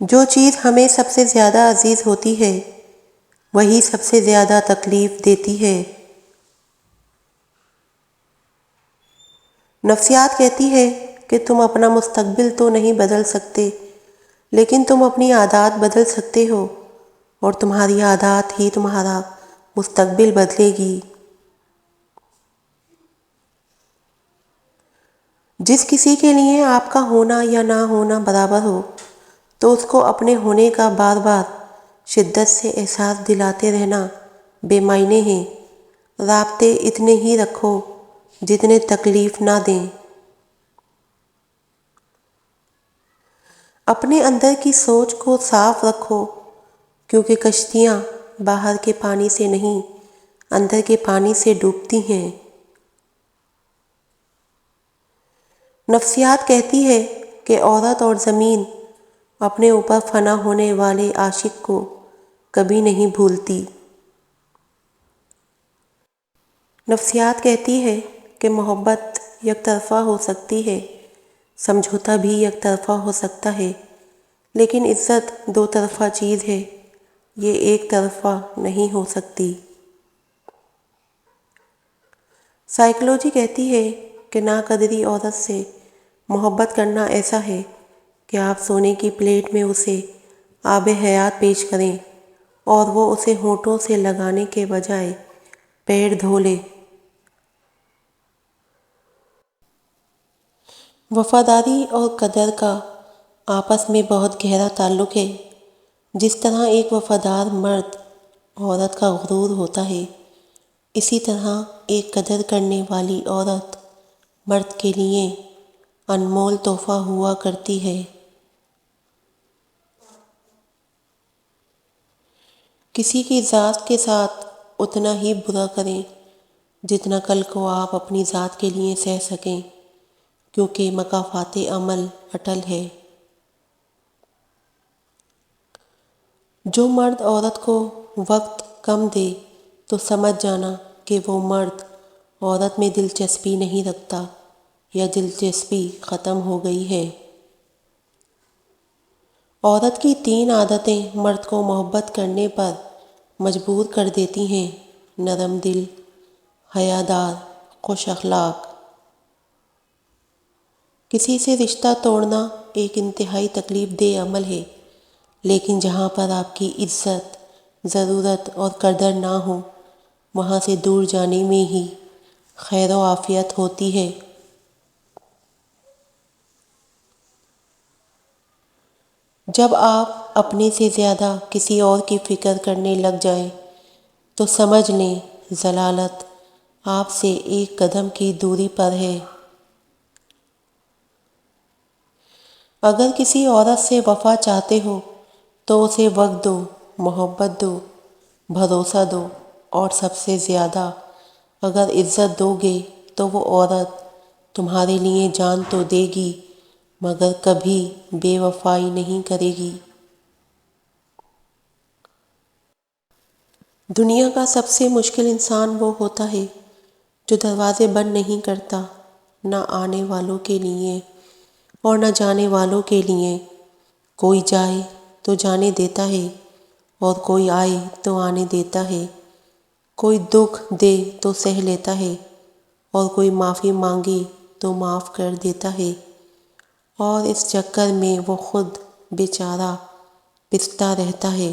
جو چیز ہمیں سب سے زیادہ عزیز ہوتی ہے وہی سب سے زیادہ تکلیف دیتی ہے۔ نفسیات کہتی ہے کہ تم اپنا مستقبل تو نہیں بدل سکتے، لیکن تم اپنی عادات بدل سکتے ہو، اور تمہاری عادات ہی تمہارا مستقبل بدلے گی۔ جس کسی کے لیے آپ کا ہونا یا نہ ہونا برابر ہو، تو اس کو اپنے ہونے کا بار بار شدت سے احساس دلاتے رہنا بے معنی ہے۔ رابطے اتنے ہی رکھو جتنے تکلیف نہ دیں۔ اپنے اندر کی سوچ کو صاف رکھو، کیونکہ کشتیاں باہر کے پانی سے نہیں، اندر کے پانی سے ڈوبتی ہیں۔ نفسیات کہتی ہے کہ عورت اور زمین اپنے اوپر فنا ہونے والے عاشق کو کبھی نہیں بھولتی۔ نفسیات کہتی ہے کہ محبت یک طرفہ ہو سکتی ہے، سمجھوتا بھی یک طرفہ ہو سکتا ہے، لیکن عزت دو طرفہ چیز ہے، یہ ایک طرفہ نہیں ہو سکتی۔ سائیکالوجی کہتی ہے کہ ناقدری عورت سے محبت کرنا ایسا ہے کہ آپ سونے کی پلیٹ میں اسے آب حیات پیش کریں اور وہ اسے ہونٹوں سے لگانے کے بجائے پیر دھو لے۔ وفاداری اور قدر کا آپس میں بہت گہرا تعلق ہے۔ جس طرح ایک وفادار مرد عورت کا غرور ہوتا ہے، اسی طرح ایک قدر کرنے والی عورت مرد کے لیے انمول تحفہ ہوا کرتی ہے۔ کسی کی ذات کے ساتھ اتنا ہی برا کریں جتنا کل کو آپ اپنی ذات کے لیے سہ سکیں، کیونکہ مکافات عمل اٹل ہے۔ جو مرد عورت کو وقت کم دے تو سمجھ جانا کہ وہ مرد عورت میں دلچسپی نہیں رکھتا یا دلچسپی ختم ہو گئی ہے۔ عورت کی 3 عادتیں مرد کو محبت کرنے پر مجبور کر دیتی ہیں: نرم دل، حیادار، خوش اخلاق۔ کسی سے رشتہ توڑنا ایک انتہائی تکلیف دہ عمل ہے، لیکن جہاں پر آپ کی عزت، ضرورت اور قدر نہ ہو، وہاں سے دور جانے میں ہی خیر و عافیت ہوتی ہے۔ جب آپ اپنے سے زیادہ کسی اور کی فکر کرنے لگ جائیں تو سمجھ لیں ضلالت آپ سے ایک قدم کی دوری پر ہے۔ اگر کسی عورت سے وفا چاہتے ہو تو اسے وقت دو، محبت دو، بھروسہ دو، اور سب سے زیادہ اگر عزت دو گے تو وہ عورت تمہارے لیے جان تو دے گی مگر کبھی بے وفائی نہیں کرے گی۔ دنیا کا سب سے مشکل انسان وہ ہوتا ہے جو دروازے بند نہیں کرتا، نہ آنے والوں کے لیے اور نہ جانے والوں کے لیے۔ کوئی جائے تو جانے دیتا ہے اور کوئی آئے تو آنے دیتا ہے، کوئی دکھ دے تو سہ لیتا ہے اور کوئی معافی مانگے تو معاف کر دیتا ہے، اور اس چکر میں وہ خود بیچارہ پستا رہتا ہے۔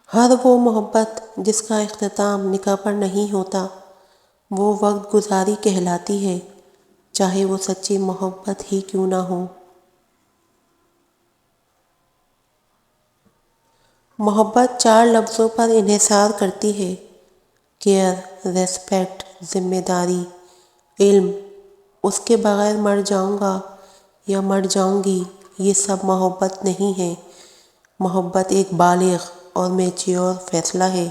ہر وہ محبت جس کا اختتام نکاح پر نہیں ہوتا وہ وقت گزاری کہلاتی ہے، چاہے وہ سچی محبت ہی کیوں نہ ہو۔ محبت 4 لفظوں پر انحصار کرتی ہے: کیئر، ریسپیکٹ، ذمہ داری، علم۔ اس کے بغیر مر جاؤں گا یا مر جاؤں گی یہ سب محبت نہیں ہے۔ محبت ایک بالغ اور میچور فیصلہ ہے۔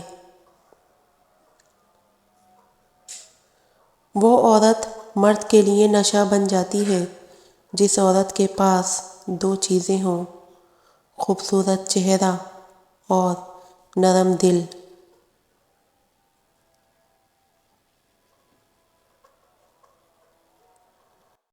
وہ عورت مرد کے لیے نشہ بن جاتی ہے جس عورت کے پاس 2 چیزیں ہوں: خوبصورت چہرہ اور نرم دل۔